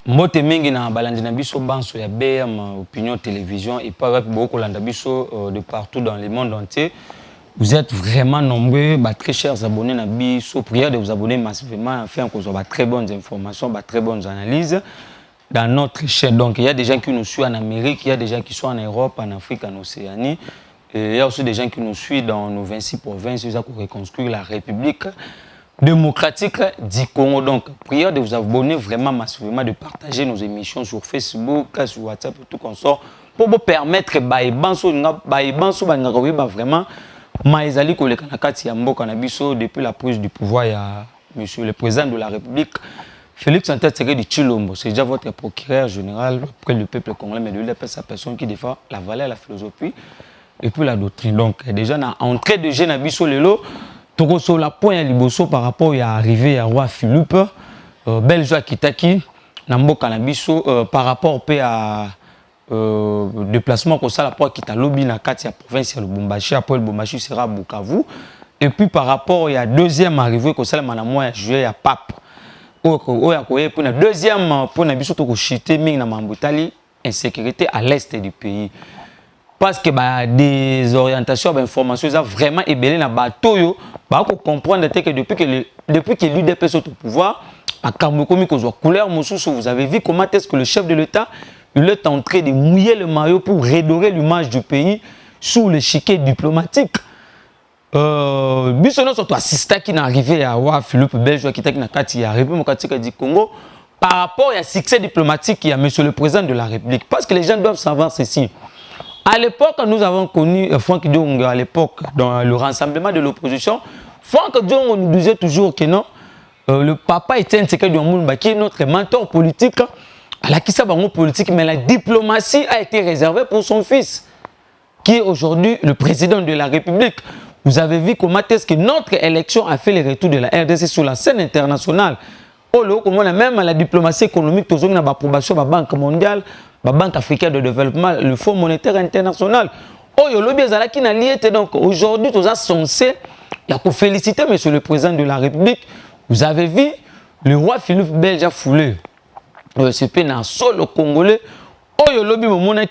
Mbote mingi na balandi na biso banso ya BM Opinion Télévision et pas beaucoup landa biso de partout dans le monde entier. Vous êtes vraiment nombreux, très chers abonnés na biso. Prière de vous abonner massivement afin que vous ayez très bonnes informations, très bonnes analyses dans notre chaîne. Donc il y a des gens qui nous suivent en Amérique, il y a des gens qui sont en Europe, en Afrique, en Océanie. Et il y a aussi des gens qui nous suivent dans nos 26 provinces pour reconstruire la République démocratique du Congo. Donc, prière de vous abonner vraiment massivement, de partager nos émissions sur Facebook, sur WhatsApp, tout comme ça, pour vous permettre vraiment Maïzali depuis la prise du pouvoir, il y a monsieur le président de la République, Félix Antoine Tshisekedi Tshilombo. C'est déjà votre procureur général auprès du peuple congolais, mais lui, c'est sa personne qui défend la valeur, la philosophie et puis la doctrine. Donc, déjà, en train de gérer Nabiso Lelo, sur la point liboso par rapport à arrivé à roi Philippe belge Kitaki Namboka Nabiso par rapport à déplacement que ça la pour quitter lobby na kati ya province ya Lubumbashi. Après Lubumbashi sera à Bukavu. Et puis par rapport à deuxième arrivée que ça la mois juillet à Pape oya koye pour la deuxième pour Nabiso to ko chité mingi na mambutali insécurité à l'est du pays. Parce que des orientations, des informations, ça vraiment ébélé dans bateau, pour comprendre que depuis que l'UDP est au pouvoir, à Kambokomi, couleur, vous avez vu comment est-ce que le chef de l'État est en train de mouiller le maillot pour redorer l'image du pays sous l'échiquier diplomatique. Bissono surtout assistant qui est arrivé à Roi Philippe Belge qui est arrivé à République du Congo par rapport au succès diplomatique qu'il y a monsieur le président de la République. Parce que les gens doivent savoir ceci. À l'époque, nous avons connu Franck Diongo, à l'époque, dans le rassemblement de l'opposition. Franck Diongo nous disait toujours que non, le papa Étienne Tshisekedi Tshilombo, qui est notre mentor politique, à la Kissa Bango politique, mais la diplomatie a été réservée pour son fils, qui est aujourd'hui le président de la République. Vous avez vu comment est-ce que notre élection a fait le retour de la RDC sur la scène internationale. Même la diplomatie économique, nous avons l'approbation de la Banque mondiale, la Banque africaine de développement, le Fonds monétaire international. Donc aujourd'hui, nous sommes censés féliciter monsieur le président de la République. Vous avez vu, le roi Philippe Belge a foulé. C'est un solo congolais.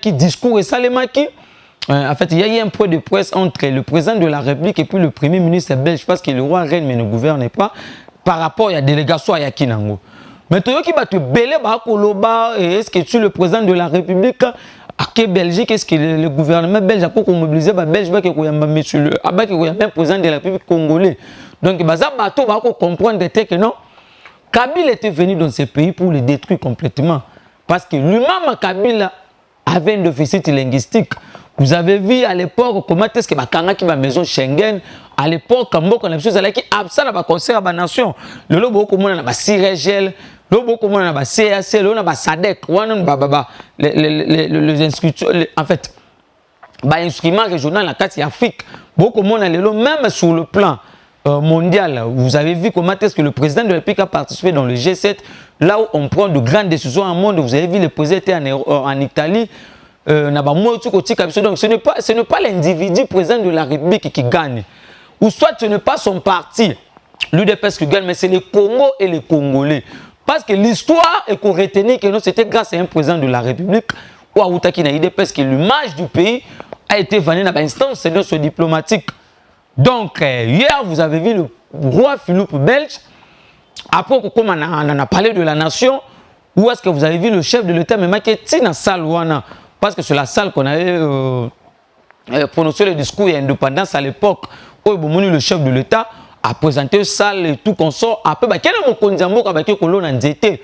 Qui discours et salemaki. En fait, il y a eu un point de presse entre le président de la République et puis le premier ministre belge, parce que le roi règne mais ne gouverne pas, par rapport à la délégation à Yakinango. Mais tu est-ce que tu es le président de la République à quelle Belgique, est-ce que le gouvernement belge a mobilisé le Belge monsieur le président de la République congolais. Donc il faut comprendre que non, Kabila était venu dans ce pays pour le détruire complètement. Parce que lui-même, Kabila avait un déficit linguistique. Vous avez vu à l'époque comment est-ce que Bakanga qui va maison Schengen, à l'époque, quand on a chose qui absent à la concert à la nation, le lobo comme on a Sirégel, le lobo comme on a CAC, le on a SADEC, les inscriptions, en fait, instruments régionaux dans la carte Afrique, beaucoup de monde même sur le plan mondial. Vous avez vu comment est-ce que le président de la République a participé dans le G7, là où on prend de grandes décisions en monde. Vous avez vu le président était en Italie. Donc ce n'est pas l'individu président de la République qui gagne. Ou soit ce n'est pas son parti, l'UDPS qui gagne, mais c'est le Congo et les Congolais. Parce que l'histoire est qu'on retenait que c'était grâce à un président de la République ou à Outakina UDPS que l'image du pays a été vendue dans l'instance diplomatique. Donc hier vous avez vu le roi Philippe Belge, après comme on a parlé de la nation, où est-ce que vous avez vu le chef de l'État, mais qui est dans la salle parce que c'est la salle qu'on avait prononcé le discours d'indépendance à l'époque, où le chef de l'État a présenté une salle et tout qu'on sort. Après, il y a un Konzambo qui a été colonne en Zété.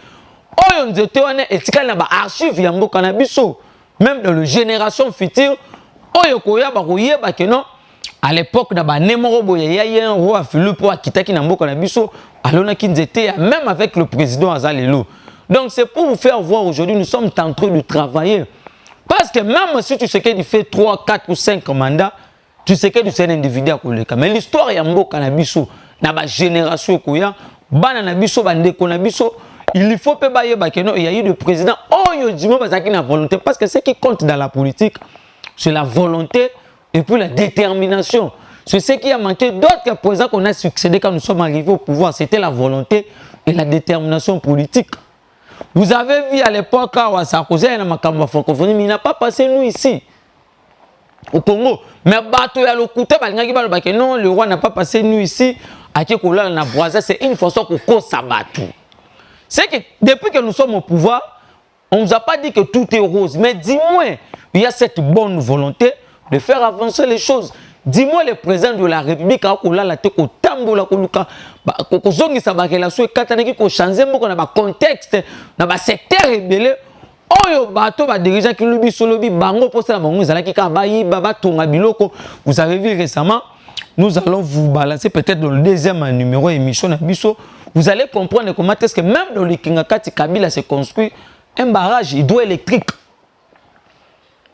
Oh, on Zété, on est étiqueté dans l'archive, il y a un Canabiso. Même dans la génération future, oh, il y a un non. À l'époque, il y a un roi Philippe qui a été dans Canabiso, alors même avec le président Azalelo. Donc, c'est pour vous faire voir aujourd'hui, nous sommes en train de travailler. Parce que même si tu sais qu'il fait 3, 4 ou 5 mandats, tu sais que c'est un individu à Koleka. Mais l'histoire est en Canabiso, dans la génération Koya, Bananabiso, Bandekonabiso, il faut pas qu'il y a eu des présidents. Oh, il y a la volonté. Parce que ce qui compte dans la politique, c'est la volonté et puis la détermination. C'est ce qui a manqué d'autres présidents qu'on a succédé quand nous sommes arrivés au pouvoir. C'était la volonté et la détermination politique. Vous avez vu à l'époque où Sarkozy a ma francophonie, mais il n'a pas passé nous ici, au Congo. Mais bateau ya lokuta, non, le roi n'a pas passé nous ici, à Kikola, na Boisa, c'est une façon qu'on cause sa bateau. C'est que depuis que nous sommes au pouvoir, on ne nous a pas dit que tout est rose, mais dis-moi, il y a cette bonne volonté de faire avancer les choses. Dis-moi le président de la République a la tête au tambour la koluka ko zongi sa ba relation katanaki ko changer moko na ba contexte na ba secteur rebelle oyo bato ba dirigeant ki lobi solobi bango pour ça bango zalaki ka ba yi ba tonga biloko. Vous avez vu récemment, nous allons vous balancer peut-être dans le deuxième numéro émission na biso, vous allez comprendre comment est-ce que même dans le Kingakati Kabila se construit un barrage hydroélectrique.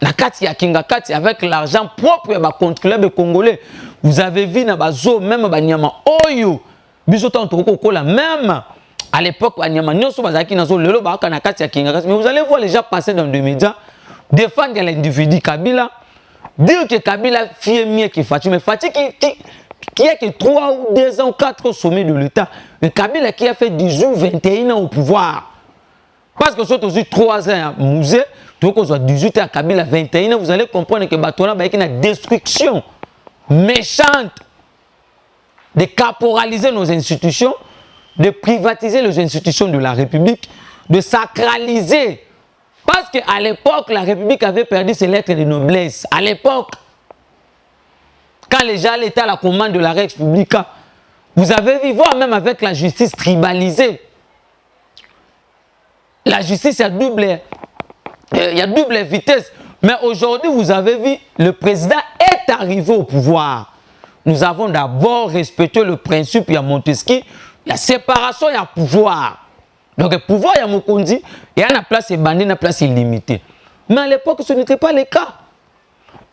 La Kati ya Kingakati avec l'argent propre ya ba contribuable congolais. Vous avez vu na bazo même ba nyama oyo biso tant ko la même à l'époque ba nyama nyoso bazaki nazo lelo ba ka na Kati ya Kingakati. Mais vous allez voir les gens passer dans les médias défendre l'individu Kabila, dire que Kabila fait mieux que Fati, mais Fati qui a que 3 ou 2 ans 4 au sommet de l'État, mais Kabila qui a fait 18 21 ans au pouvoir. Parce que soit aussi 3 ans à musée, donc on soit 18 ans à Kabila 21 ans, vous allez comprendre que Batona a une destruction méchante de caporaliser nos institutions, de privatiser les institutions de la République, de sacraliser. Parce qu'à l'époque, la République avait perdu ses lettres de noblesse. À l'époque, quand les gens étaient à la commande de la République, vous avez vu, voir même avec la justice tribalisée. La justice, il y a double vitesse. Mais aujourd'hui, vous avez vu, le président est arrivé au pouvoir. Nous avons d'abord respecté le principe, il y a Montesquieu, la séparation, il y a pouvoir. Donc, le pouvoir, il y a Mokondi, il y a une place bandée, une place illimitée. Mais à l'époque, ce n'était pas le cas.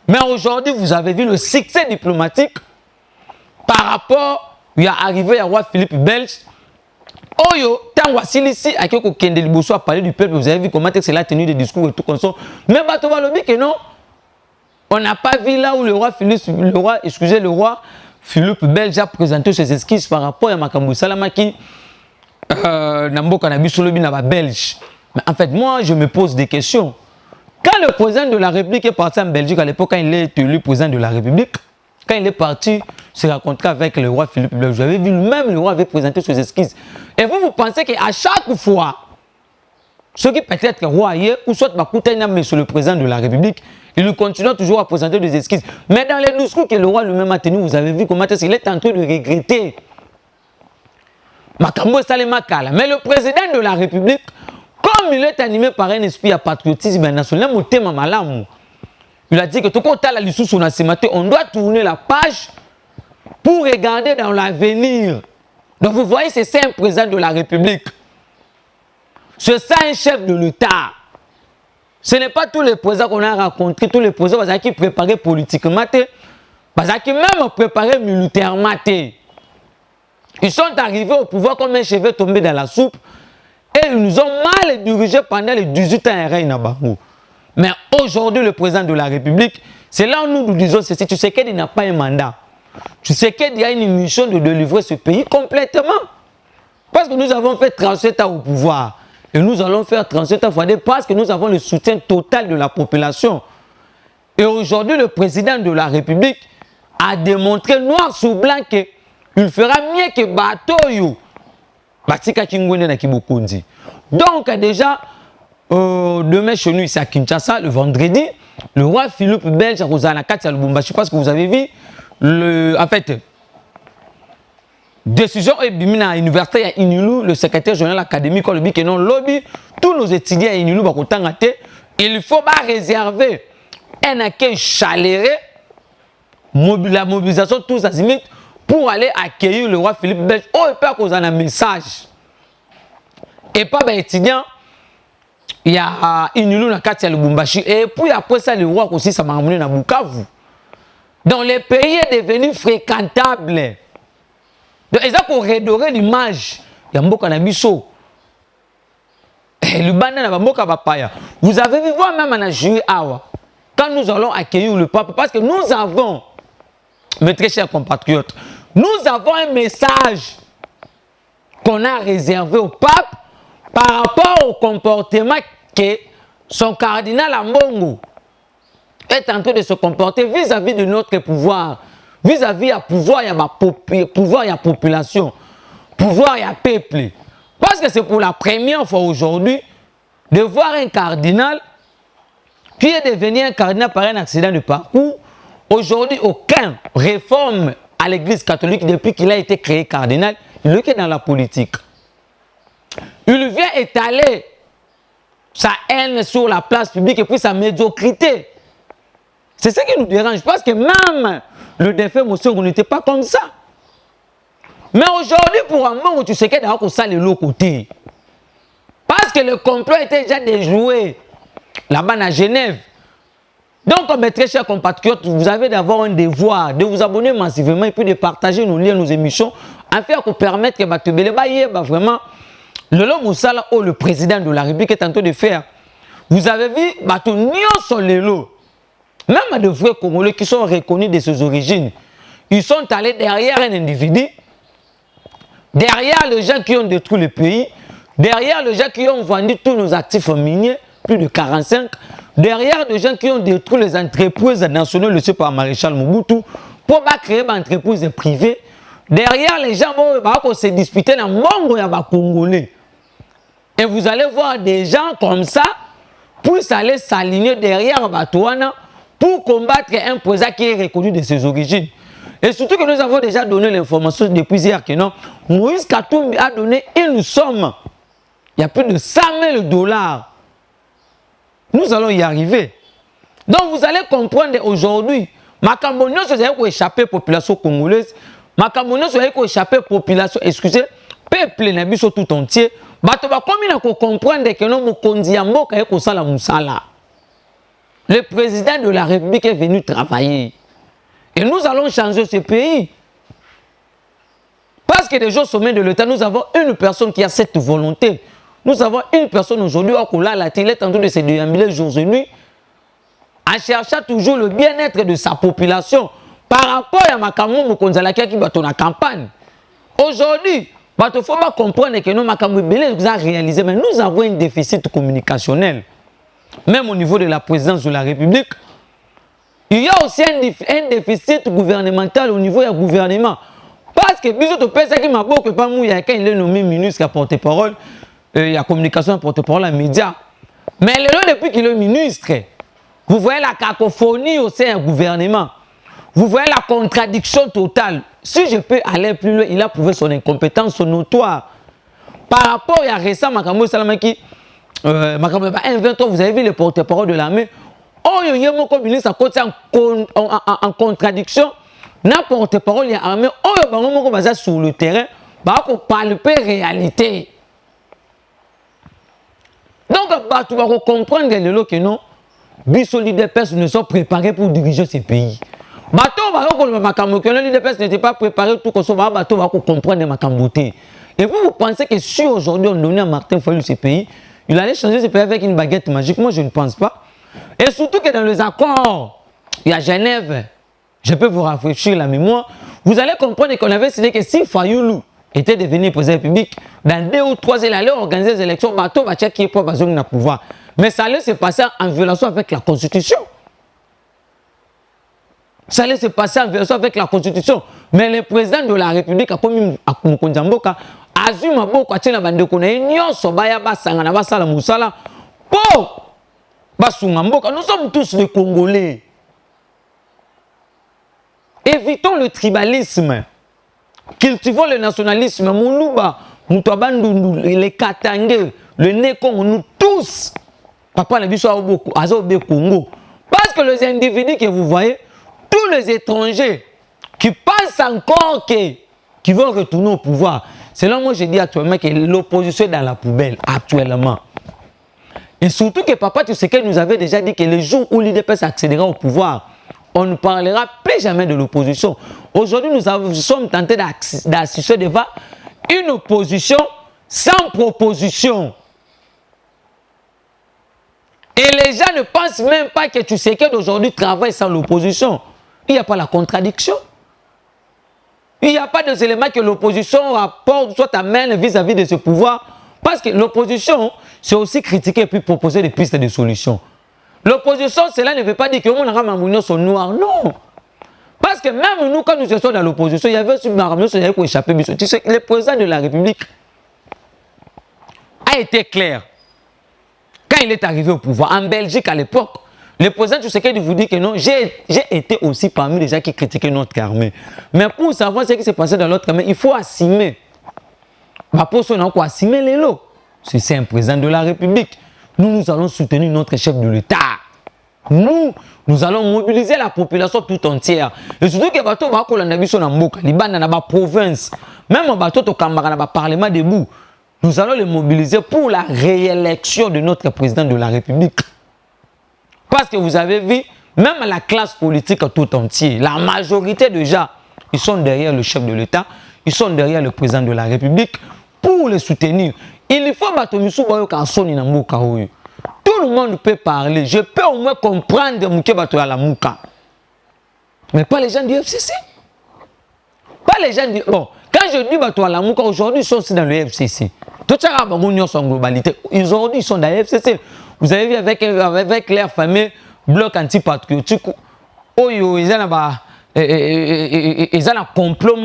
Mais aujourd'hui, vous avez vu le succès diplomatique par rapport, il y a arrivé à roi Philippe Belge. Oyo, tant Wasilisi a Kende Liboso a parlé du peuple, vous avez vu comment c'est la tenue des discours et tout comme ça. Mais Batova Lobi que non, on n'a pas vu là où le roi Philippe Belge a présenté ses esquisses par rapport à Makambo Salamaki, Namboka Nabisolobi Naba Belge. Mais en fait, moi, je me pose des questions. Quand le président de la République est parti en Belgique, à l'époque, quand il est élu président de la République, quand il est parti se rencontrer avec le roi Philippe Belge, vous avez vu, même le roi avait présenté ses esquisses. Et vous pensez qu'à chaque fois, ceux qui peut-être roi hier, ou soit monsieur le président de la République, il continue toujours à présenter des esquisses. Mais dans les discours que le roi lui-même a tenus, vous avez vu comment il est en train de regretter. Makambo Salemakala. Mais le président de la République, comme il est animé par un esprit à patriotisme national, il a dit que tout compte à la licence on doit tourner la page pour regarder dans l'avenir. Donc vous voyez, c'est ça un président de la République. C'est ça un chef de l'État. Ce n'est pas tous les présidents qu'on a rencontrés, tous les présidents qui préparaient politiquement, qui même préparés militairement. Ils sont arrivés au pouvoir comme un cheveu tombé dans la soupe et ils nous ont mal dirigés pendant les 18 ans à Nabango. Mais aujourd'hui, le président de la République, c'est là où nous disons ceci. Tu sais qu'il n'a pas un mandat. Tu sais qu'il y a une mission de délivrer ce pays complètement. Parce que nous avons fait 37 ans au pouvoir. Et nous allons faire 37 ans parce que nous avons le soutien total de la population. Et aujourd'hui, le président de la République a démontré noir sur blanc qu'il fera mieux que Batoyo. Batika Kingwene na Kibukundi. Donc déjà, demain chez nous ici à Kinshasa, le vendredi, le roi Philippe Belge a posé à la Katia Lubumbashi parce que vous avez vu, en fait, décision est bimina à l'université à Inulu, le secrétaire général académique, le que non lobby, tous nos étudiants à Inulu, il faut réserver un accueil chaleureux, la mobilisation tous azimuts pour aller accueillir le roi Philippe Belge. Oh, il peut causer un message. Et pas les étudiants. Il y a Inulu na Katia Lubumbashi. Et puis après ça, le roi aussi, ça m'a amené à Bukavu. Donc le pays est devenu fréquentable. Donc ils ont redoré l'image. Il y a Mboka Nabiso. Et le bandit na Mboka Bapaya. Vous avez vu voir même en juillet awa. Quand nous allons accueillir le pape, parce que nous avons, mes très chers compatriotes, nous avons un message qu'on a réservé au pape par rapport au comportement que son cardinal Ambongo est en train de se comporter vis-à-vis de notre pouvoir, vis-à-vis du pouvoir, il y a pouvoir, il y a population, pouvoir, il y a peuple. Parce que c'est pour la première fois aujourd'hui de voir un cardinal qui est devenu un cardinal par un accident de parcours. Aujourd'hui, aucune réforme à l'Église catholique depuis qu'il a été créé cardinal, il est dans la politique. Il vient étaler sa haine sur la place publique et puis sa médiocrité. C'est ce qui nous dérange, parce que même le défunt monsieur, on n'était pas comme ça. Mais aujourd'hui, pour un moment, tu sais qu'il y a ça de l'autre côté. Parce que le complot était déjà déjoué là-bas à Genève. Donc, mes très chers compatriotes, vous avez d'avoir un devoir de vous abonner massivement et puis de partager nos liens, nos émissions, afin de permettre que vraiment le président de la République est en train de faire. Vous avez vu, même de vrais Congolais qui sont reconnus de ses origines, ils sont allés derrière un individu, derrière les gens qui ont détruit le pays, derrière les gens qui ont vendu tous nos actifs miniers, plus de 45, derrière les gens qui ont détruit les entreprises nationales laissées par Maréchal Mobutu pour créer des entreprises privées, derrière les gens qui se disputent dans le monde congolais. Et vous allez voir des gens comme ça pour aller s'aligner derrière Batouana pour combattre un président qui est reconnu de ses origines. Et surtout que nous avons déjà donné l'information depuis hier que non, Moïse Katumbi a donné une somme. Il y a plus de 100 000 $. Nous allons y arriver. Donc vous allez comprendre aujourd'hui, Makambono se dit qu'on échapper à la population congolaise, Makambono se dit qu'on échapper à la population, excusez, peuple Nabiso tout entier, bato ba komi na ko comprendre que non mokonzi ya mboka eko sala musala. Le président de la République est venu travailler. Et nous allons changer ce pays. Parce que déjà au sommet de l'État, nous avons une personne qui a cette volonté. Nous avons une personne aujourd'hui, il est en train de se déambuler jours et nuits, en cherchant toujours le bien-être de sa population par rapport à Makamou Mokonzalaki qui va dans la campagne. Aujourd'hui, il faut pas comprendre que nous, Makamou Belé, a réalisé, mais nous avons un déficit communicationnel. Même au niveau de la présidence de la République, il y a aussi un déficit gouvernemental au niveau du gouvernement. Parce que, bisous, tu penses qu'il m'a beaucoup pas mouillé quand il est nommé ministre à porte-parole, il y a communication à porte-parole à médias. Mais depuis qu'il est ministre, vous voyez la cacophonie au sein du gouvernement. Vous voyez la contradiction totale. Si je peux aller plus loin, il a prouvé son incompétence notoire. Par rapport à récemment, Makambo Salamaki, Makambo 1-23, vous avez vu le porte-parole de l'armée. Oh, il y a un ministre en contradiction. N'importe parole, il y a armée. Oh, il y a un basé sur le terrain. Pour palper réalité. Donc, tu vas comprendre que non, les leaders ne sont préparés pour diriger ces pays. Les leaders n'étaient pas préparés tout comme ça. Tu vas comprendre ma camboté. Et vous pensez que si aujourd'hui on donnait à Martin Fayulu ce pays, il allait changer ce pays avec une baguette magique? Moi, je ne pense pas. Et surtout que dans les accords, il y a Genève, je peux vous rafraîchir la mémoire, vous allez comprendre qu'on avait signé que si Fayulu était devenu président public, dans 2 ou 3 ans, il allait organiser des élections, bateau va checker pour besoin de pouvoir. Mais ça allait se passer en violation avec la Constitution. Ça allait se passer en violation avec la Constitution. Mais le président de la République a commis à Mokonzamboka, Azuma Boko, Achena Bandekone, Nyon Sobaya Basangana Basala Moussala, pour Basungamboka. Nous sommes tous des Congolais. Évitons le tribalisme. Cultivons le nationalisme. Moulouba, Moutouabandou, les Katangé, le Nekong, nous tous. Papa n'a vu ça au Congo. Parce que les individus que vous voyez, tous les étrangers qui pensent encore qui vont retourner au pouvoir. Selon moi, je dis actuellement que l'opposition est dans la poubelle, actuellement. Et surtout que papa, tu sais qu'elle nous avait déjà dit que le jour où l'IDPS accédera au pouvoir, on ne parlera plus jamais de l'opposition. Aujourd'hui, nous sommes tentés d'assister devant une opposition sans proposition. Et les gens ne pensent même pas que tu sais qu'aujourd'hui travaille sans l'opposition. Il n'y a pas la contradiction. Il n'y a pas des éléments que l'opposition apporte, soit amène vis-à-vis de ce pouvoir Parce que l'opposition, c'est aussi critiquer et puis proposer des pistes de solutions. L'opposition, cela ne veut pas dire que les gens sont noirs. Non. Parce que même nous, quand nous étions dans l'opposition, il y avait aussi Maramio qui a échappé. Tu sais, le président de la République a été clair. Quand il est arrivé au pouvoir, en Belgique à l'époque, le président Tshisekedi vous dit que non, j'ai été aussi parmi les gens qui critiquaient notre armée. Mais pour savoir ce qui s'est passé dans notre armée, il faut assumer. C'est un président de la République. Nous allons soutenir notre chef de l'État. Nous allons mobiliser la population tout entière. Et surtout que bateau va kolanda na mboka, libanda na ba province, même bateau to kambara na ba parlement debout. Nous allons les mobiliser pour la réélection de notre président de la République. Parce que vous avez vu, même la classe politique tout entière, la majorité déjà, ils sont derrière le chef de l'État, ils sont derrière le président de la République pour les soutenir. Il faut que tout le monde peut parler. Je peux au moins comprendre que mais pas les gens du FCC. Pas les gens du... Bon, quand je dis que aujourd'hui, ils sont aussi dans le FCC. Aujourd'hui, ils sont dans le FCC. Vous avez vu avec leur fameux bloc antipatriotique, ils ont un complot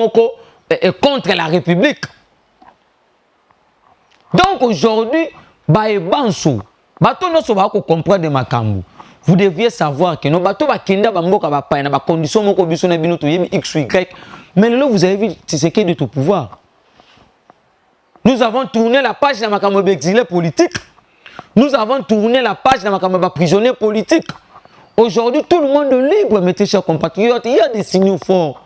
contre la République. Donc aujourd'hui, vous deviez savoir que nos bateaux va condition X ou Y. Mais là, vous avez vu, c'est ce qui est de tout pouvoir. Nous avons tourné la page de ma exilé politique. Nous avons tourné la page de ma prisonnier politique. Aujourd'hui, tout le monde est libre, mes chers compatriotes. Il y a des signaux forts.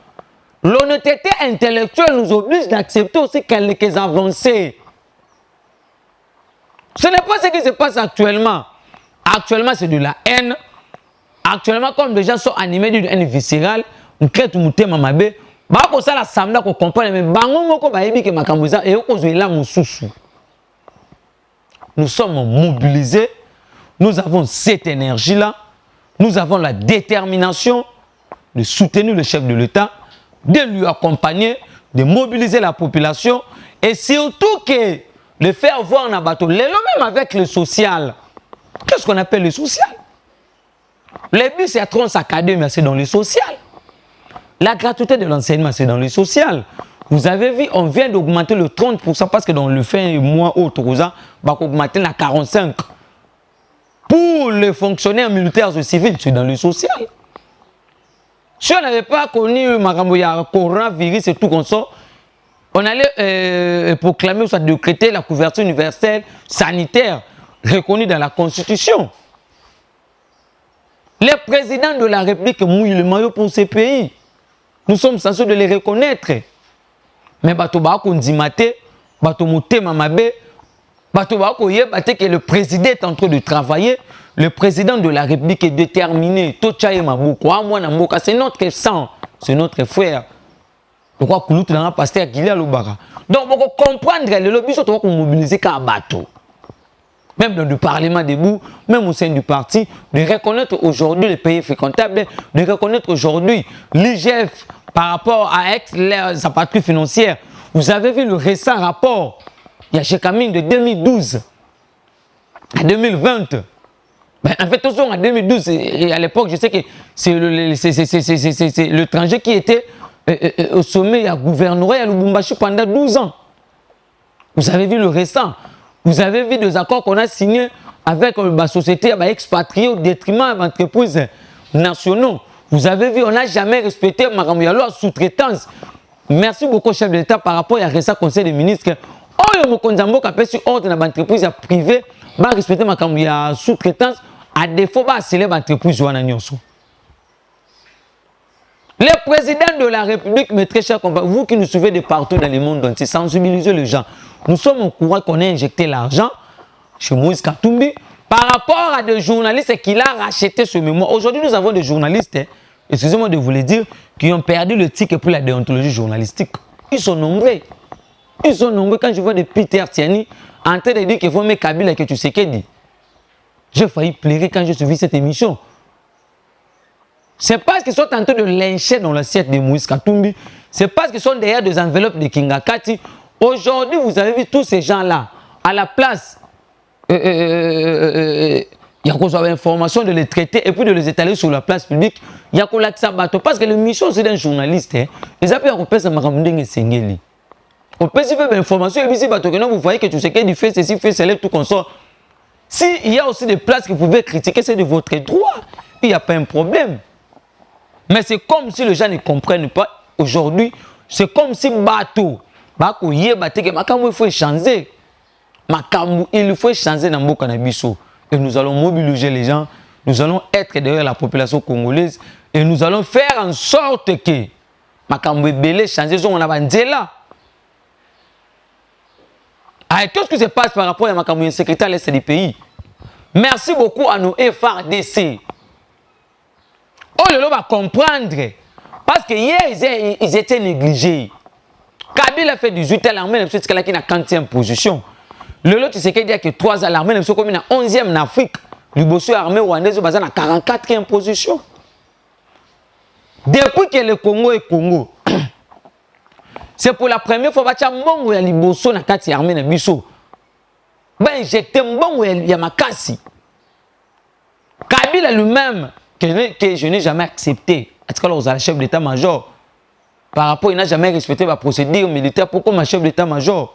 L'honnêteté intellectuelle nous oblige d'accepter aussi quelques avancées. Ce n'est pas ce qui se passe actuellement. Actuellement, c'est de la haine. Actuellement, comme les gens sont animés d'une haine viscérale, on crée tout le monde. Nous sommes mobilisés. Nous avons cette énergie-là. Nous avons la détermination de soutenir le chef de l'État, de lui accompagner, de mobiliser la population et surtout que le faire voir un bateau. Même avec le social. Qu'est-ce qu'on appelle le social? Le but, c'est à trop saccadé, mais c'est dans le social. La gratuité de l'enseignement, c'est dans le social. Vous avez vu, on vient d'augmenter le 30% parce que dans le fin mois autre, on va augmenter la 45%. Pour les fonctionnaires militaires et civils, c'est dans le social. Si on n'avait pas connu le coronavirus et tout comme ça, on allait proclamer ou décréter la couverture universelle sanitaire reconnue dans la Constitution. Les présidents de la République mouillent le maillot pour ces pays. Nous sommes censés de les reconnaître. Mais bato ba ko ndimate, bato motema mabe, bato ba ko yebate que le président est en train de travailler, le président de la République est déterminé. Tochaye maboko, amwana mboka, c'est notre sang, c'est notre frère. Je crois que nous avons pasteur Guilia Lobara. Donc, pour comprendre le lobby, on doit mobiliser qu'un bateau. Même dans le Parlement debout, même au sein du parti, de reconnaître aujourd'hui les pays fréquentables, de reconnaître aujourd'hui l'IGF par rapport à sa patrie financière. Vous avez vu le récent rapport, il y a chez Camille de 2012 à 2020. Ben, en fait, en 2012, et à l'époque, je sais que c'est l'étranger qui était au sommet à gouvernorat à Lubumbashi pendant 12 ans. Vous avez vu le récent. Vous avez vu des accords qu'on a signés avec la société expatriée au détriment d'entreprises nationaux. Vous avez vu, on n'a jamais respecté la loi sous-traitance. Merci beaucoup, chef de l'État, par rapport à récent conseil des ministres. Oh, Mokonzambo qui a fait sur ordre dans l'entreprise privée, va respecter la sous-traitance, à défaut, va accélérer l'entreprise. Le président de la République, mes très chers compagnons, vous qui nous suivez de partout dans le monde entier, sensibilisez les gens. Nous sommes au courant qu'on a injecté l'argent chez Moïse Katumbi par rapport à des journalistes qui l'ont racheté ce mémoire. Aujourd'hui, nous avons des journalistes, excusez-moi de vous le dire, qui ont perdu le ticket pour la déontologie journalistique. Ils sont nombreux. Ils sont nombreux. Quand je vois des Peter Tiani en train de dire qu'il faut mettre Kabila et que tu sais qu'elle dit. J'ai failli pleurer quand j'ai suivi cette émission. C'est parce qu'ils sont en train de lyncher dans l'assiette de Moïse Katumbi. C'est parce qu'ils sont derrière des enveloppes de Kingakati. Aujourd'hui, vous avez vu tous ces gens-là. à la place, il y a quoi information de les traiter et puis de les étaler sur la place publique. Il y a quoi là ça bateau parce que la mission c'est d'un journaliste. Les appels à repérer ça m'a ramené singeli. On peut si faire l'information et puis si bateau que non vous voyez que tu sais qu'il fait ceci fait cela tout comme ça. Si il y a aussi des places que vous pouvez critiquer, c'est de votre droit. Il n'y a pas un problème. Mais c'est comme si les gens ne comprennent pas aujourd'hui. C'est comme si bateau, il faut changer. Il faut changer dans le Canabiso. Et nous allons mobiliser les gens. Nous allons être derrière la population congolaise. Et nous allons faire en sorte que Makambo Belé changer son là. Avec tout ce qui se passe par rapport à Makambo secrétaire à l'Est du pays. Merci beaucoup à nos FRDC. Oh, le va comprendre. Parce que hier, ils étaient négligés. Kabila a fait 18 ans, l'armée qui est à la 40e position. Le lot, tu sais qu'il y a que 3 ans, l'armée est comme 11e en Afrique. Le bosseur armé rwandais est à la 44e position. Depuis que le Congo est Congo, c'est pour la première fois que Mbongo ya liboso na kati ya armée na biso. Ba injecté Mbongo ya makasi. Kabila lui-même que je n'ai jamais accepté. Est-ce que vous avez le chef d'état-major par rapport il n'a jamais respecté la procédure militaire pourquoi ma chef d'état-major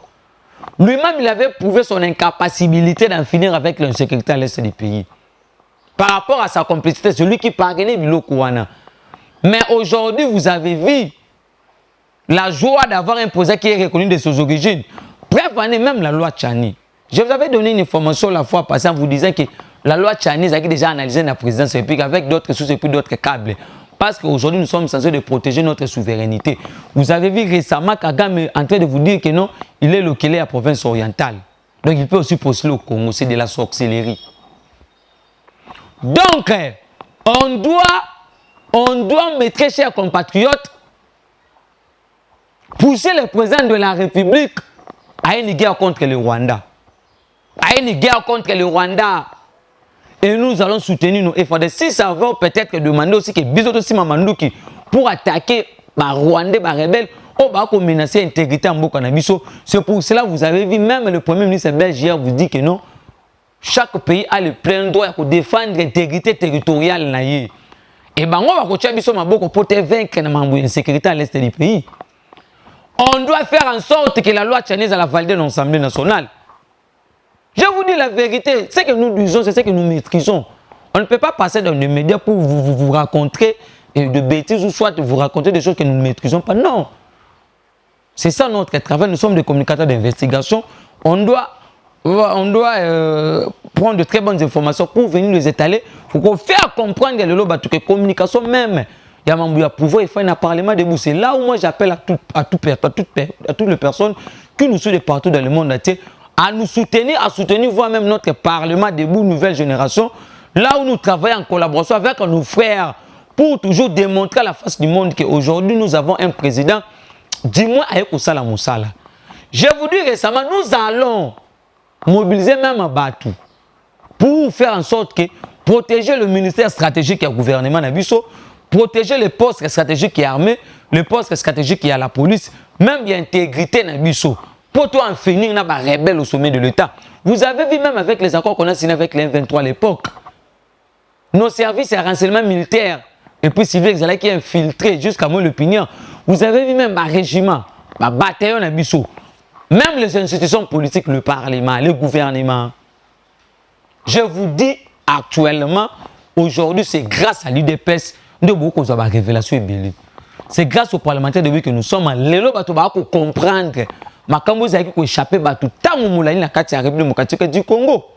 lui-même il avait prouvé son incapacité d'en finir avec le secrétaire à l'Est du pays. Par rapport à sa complicité, celui qui parrainait Biloko Wana. Mais aujourd'hui, vous avez vu la joie d'avoir un projet qui est reconnu de ses origines. Bref, même la loi Tchani. Je vous avais donné une information la fois passée en vous disant que la loi Tchani a déjà analysé la présidence république avec d'autres sources et puis d'autres câbles. Parce qu'aujourd'hui, nous sommes censés de protéger notre souveraineté. Vous avez vu récemment Kagame est en train de vous dire que non, il est localisé à la province orientale. Donc, il peut aussi postuler au Congo. C'est de la sorcellerie. Donc, on doit mettre, chers compatriotes, pousser le président de la République à une guerre contre le Rwanda. À une guerre contre le Rwanda. Et nous allons soutenir nos efforts. Si ça va peut-être demander aussi que Bizoto aussi Mamandouki pour attaquer les Rwandais, les rebelles, on va menacer l'intégrité en Bokanabiso. C'est pour cela que vous avez vu, même le Premier ministre belge hier vous dit que non, chaque pays a le plein droit de défendre l'intégrité territoriale. Et bien, on va continuer pour vaincre l'insécurité à l'est du pays. On doit faire en sorte que la loi Tchanaise à la validée de l'Assemblée nationale. Je vous dis la vérité, ce que nous disons, c'est ce que nous maîtrisons. On ne peut pas passer dans les médias pour vous raconter de bêtises ou soit vous raconter des choses que nous ne maîtrisons pas. Non. C'est ça notre travail. Nous sommes des communicateurs d'investigation. On doit prendre de très bonnes informations pour venir les étaler, pour faire comprendre que la communication même, il y a un pouvoir, il faut un parlement debout. C'est là où moi j'appelle à toutes les personnes qui nous suivent partout dans le monde entier à nous soutenir, voire même notre parlement debout, nouvelle génération, là où nous travaillons en collaboration avec nos frères pour toujours démontrer à la face du monde qu'aujourd'hui nous avons un président, dis-moi avec Osala Moussala. Je vous dis récemment, nous allons mobiliser même à Batou pour faire en sorte que protéger le ministère stratégique et le gouvernement Nabiso, protéger les postes stratégiques et armés, les postes stratégiques et à la police, même il y a intégrité Nabiso. Pour toi en finir, on a des rebelles au sommet de l'État. Vous avez vu même avec les accords qu'on a signés avec les M23 à l'époque, nos services et renseignements militaires et puis civils qui sont infiltrés jusqu'à mon opinion. Vous avez vu même un régiment, un bataillon à Bissau. Même les institutions politiques, le Parlement, le gouvernement. Je vous dis actuellement, aujourd'hui, c'est grâce à l'UDPS de beaucoup de révélations et c'est grâce aux parlementaires de que nous sommes à l'élo pour comprendre. Makambo zaki ko échapper batu tangu mulani na kati ya République démocratique du Congo.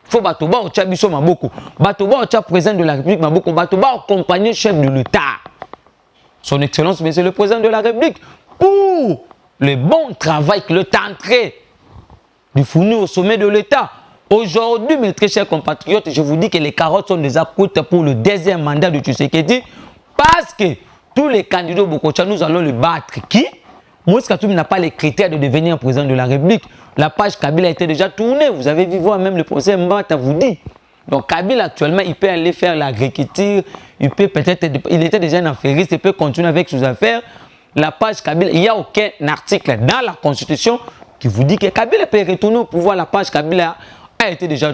Faut batu ba ocha biso maboko, batu ba ocha président de la République maboko, batu ba accompagner chef de l'État. Son Excellence Monsieur le président de la République pour le bon travail qu'il est en train de fournir au sommet de l'État. Aujourd'hui, mes très chers compatriotes, je vous dis que les carottes sont déjà cuites pour le deuxième mandat de Tshisekedi parce que tous les candidats Bokocha, nous allons le battre. Qui? Moïse Katumbi n'a pas les critères de devenir président de la République. La page Kabila a été déjà tournée. Vous avez vu voir même le procès Mbata vous dit. Donc Kabila actuellement, il peut aller faire l'agriculture, il peut peut-être, il était déjà un affairiste, il peut continuer avec ses affaires. La page Kabila, il n'y a aucun article dans la Constitution qui vous dit que Kabila peut retourner au pouvoir. La page Kabila a été déjà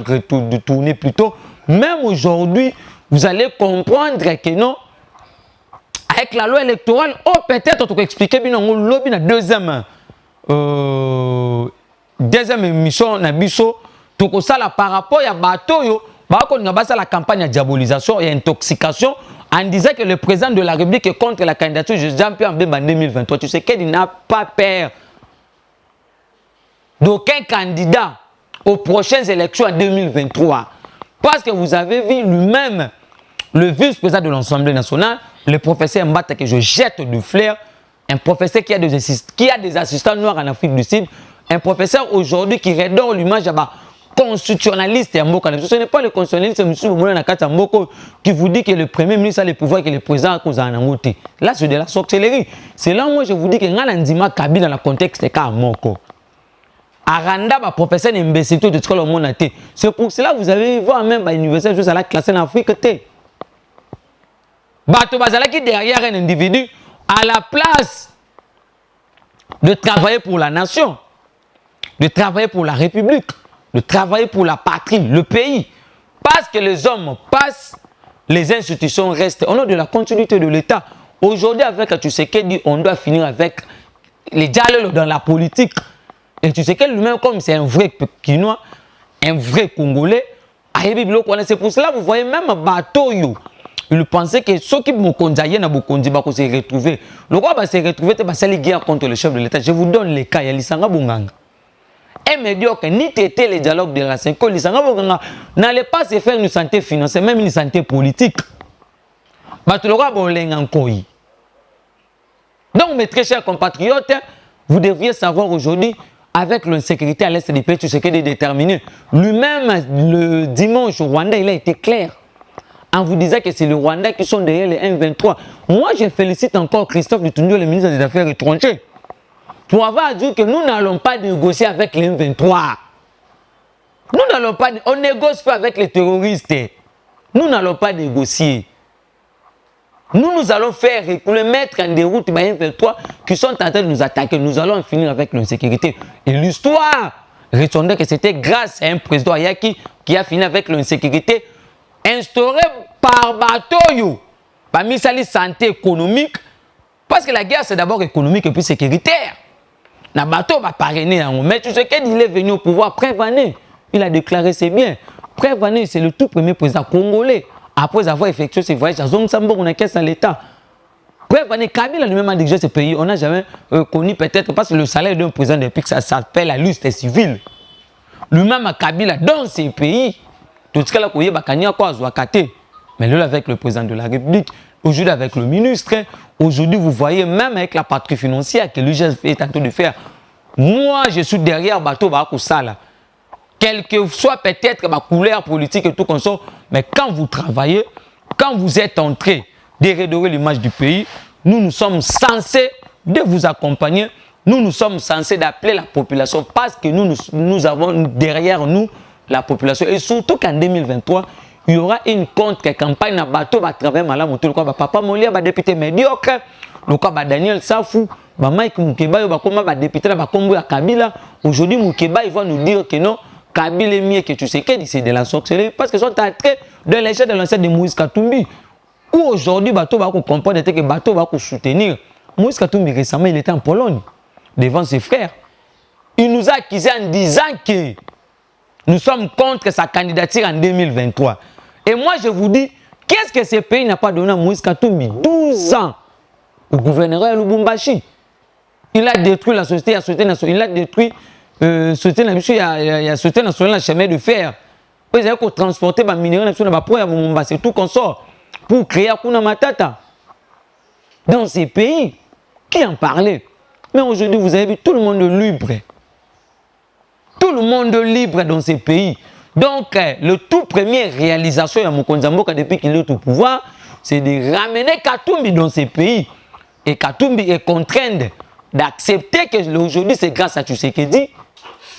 tournée plus tôt. Même aujourd'hui, vous allez comprendre que non, avec la loi électorale, peut-être on peut expliquer bien le lobby la deuxième émission na biso tout ça par rapport à bateau yo la campagne de diabolisation et intoxication en disant que le président de la République est contre la candidature de Jean-Pierre Bemba en 2023. Tu sais qu'il n'a pas peur d'aucun candidat aux prochaines élections en 2023. Parce que vous avez vu lui-même, le vice-président de l'Assemblée nationale, le professeur Mbata, que je jette de fleurs, un professeur qui a des assistants noirs en Afrique du Sud, un professeur aujourd'hui qui redore l'image de constitutionnaliste. Ce n'est pas le constitutionnaliste M. qui vous dit que le premier ministre a le pouvoir et que le président a cause en angoté. Là, c'est de la sorcellerie. C'est là où moi je vous dis que Ngalandima Kabila dans le contexte de Moko. Aranda, professeur d'imbécilité de tout le monde. C'est pour cela que vous avez vu même à l'université juste à la classe en Afrique. Bato Bazala qui derrière un individu à la place de travailler pour la nation, de travailler pour la République, de travailler pour la patrie, le pays. Parce que les hommes passent, les institutions restent. On a de la continuité de l'État. Aujourd'hui, avec Tshisekedi, on doit finir avec les dialogues dans la politique. Et Tshisekedi lui-même, comme c'est un vrai Pékinois, un vrai Congolais, c'est pour cela que vous voyez même bateau. Il pensait que ceux qui m'ont conduit à Bokondi va se retrouver. Le roi va se retrouver, c'est la guerre contre le chef de l'État. Je vous donne les cas. Il y a l'Isanga Bonganga. Et médiocre, ni tété les dialogues de la Cinco, l'Isanga Bonganga n'allait pas se faire une santé financière, même une santé politique. Donc, mes très chers compatriotes, vous devriez savoir aujourd'hui, avec l'insécurité à l'est du pays, tout ce qui est déterminé. Lui-même, le dimanche au Rwanda, il a été clair. En vous disant que c'est le Rwanda qui sont derrière les M23. Moi, je félicite encore Christophe Lutundio, le ministre des Affaires étrangères, pour avoir dit que nous n'allons pas négocier avec les M23. Nous n'allons pas... On négocie pas avec les terroristes. Nous n'allons pas négocier. Nous allons faire reculer, mettre en déroute les M23 qui sont en train de nous attaquer. Nous allons en finir avec l'insécurité. Et l'histoire retiendra que c'était grâce à un président Ayaki qui a fini avec l'insécurité instauré par bateau, parmi ça la santé économique, parce que la guerre c'est d'abord économique et puis sécuritaire. Le bateau va parrainer, mais tu sais qu'il est venu au pouvoir Prévané. Il a déclaré c'est bien. Prévané, c'est le tout premier président congolais. Après avoir effectué ses voyages à Zongsambo, on a caisse dans l'État. Prévané, Kabila lui-même a dirigé ce pays. On n'a jamais connu peut-être parce que le salaire d'un président de PIC, ça s'appelle la liste civile. Lui-même a Kabila dans ces pays. Tout ce qu'il a connu, mais là, avec le président de la République, aujourd'hui avec le ministre, aujourd'hui vous voyez même avec la patrie financière que l'UGF est en train de faire. Moi, je suis derrière Bateau Bakoussala. Quelle que soit peut-être ma couleur politique et tout comme ça, mais quand vous travaillez, quand vous êtes en train de redorer l'image du pays, nous sommes censés de vous accompagner, nous sommes censés d'appeler la population parce que nous avons derrière nous la population. Et surtout qu'en 2023, il y aura une contre-campagne à bateau à travers Malamoto. Le quoi, Papa Molia, député médiocre. Le quoi, Daniel Safou, Mike Moukeba, député à Kabila. Aujourd'hui, Moukeba, il va nous dire que non, Kabila est mieux que tu sais que c'est de la sorcellerie. Parce que sont entrés de l'échelle de l'ancêtre de Moïse Katumbi. Où aujourd'hui, bateau va comprendre que bateau va soutenir. Moïse Katumbi, récemment, il était en Pologne, devant ses frères. Il nous a accusés en disant que nous sommes contre sa candidature en 2023. Et moi, je vous dis, qu'est-ce que ce pays n'a pas donné à Moïse Katumbi? 12 ans au gouverneur à Lubumbashi. Il a détruit la société, il a détruit la société nationale, la chemin de fer. Ils ont transporté les minéraux nationaux pour Lubumbashi, tout qu'on sort, pour créer Hakuna Matata. Dans ces pays, qui en parlait? Mais aujourd'hui, vous avez vu tout le monde libre. Tout le monde libre dans ces pays. Donc, le tout premier réalisation de Mokonzi Mboka depuis qu'il est au pouvoir, c'est de ramener Katumbi dans ces pays. Et Katumbi est contraint d'accepter que aujourd'hui, c'est grâce à Tshisekedi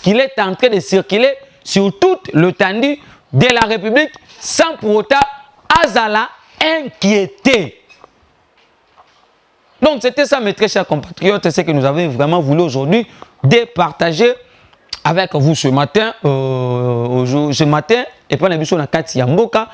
qu'il est en train de circuler sur toute l'étendue de la République sans pour autant Azala inquiéter. Donc c'était ça mes très chers compatriotes, c'est que nous avons vraiment voulu aujourd'hui départager avec vous ce matin, et puis on a vu sur la carte Yamboka,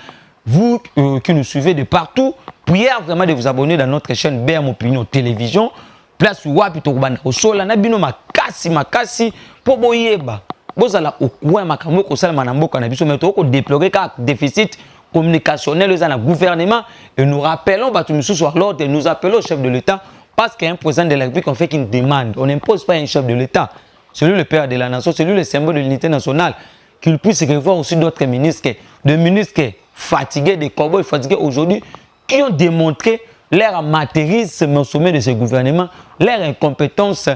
vous qui nous suivez de partout, prière vraiment de vous abonner dans notre chaîne BM Opinion Télévision, place wapi to banda osola na bino makasi po boyeba bozala okuwa makambo ko sala manamboka na biso mais to ko déplorer ka déficit communicationnel dans le gouvernement et nous rappelons sur l'ordre et nous appelons au chef de l'État parce qu'un président de la République on fait qu'une demande, on n'impose pas un chef de l'État. C'est lui le père de la nation, c'est lui le symbole de l'unité nationale, qu'il puisse revoir aussi d'autres ministres, de ministres fatigués, des cowboys fatigués aujourd'hui, qui ont démontré leur amateurisme au sommet de ce gouvernement, leur incompétence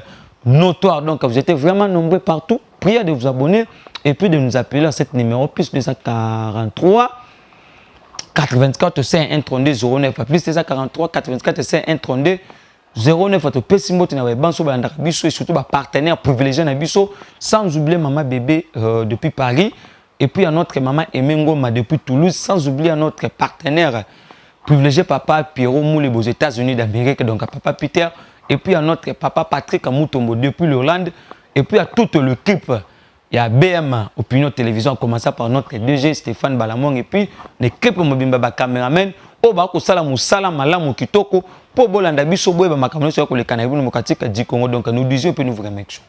notoire. Donc vous êtes vraiment nombreux partout, priez de vous abonner et puis de nous appeler à cet numéro, plus 243 84 5132 09, plus 243 84 5132 09, votre petit mot na banso ba biso et surtout ba partenaire privilégié na biso, sans oublier maman bébé depuis Paris et puis à notre maman Emengoma depuis Toulouse, sans oublier à notre partenaire privilégié papa Pierrot Moule aux États-Unis d'Amérique, donc à papa Peter et puis à notre papa Patrick Moutombo depuis l'Hollande et puis à toute l'équipe. Il y a BM Opinion Télévision, en commençant par notre DG Stéphane Balamong et puis l'équipe Mobimba caméraman au bako sala musala malamu kitoko pour bolanda biso boye ba makamno sur ko le Canada démocratique du Congo. Donc nous disions que nous vous remercions.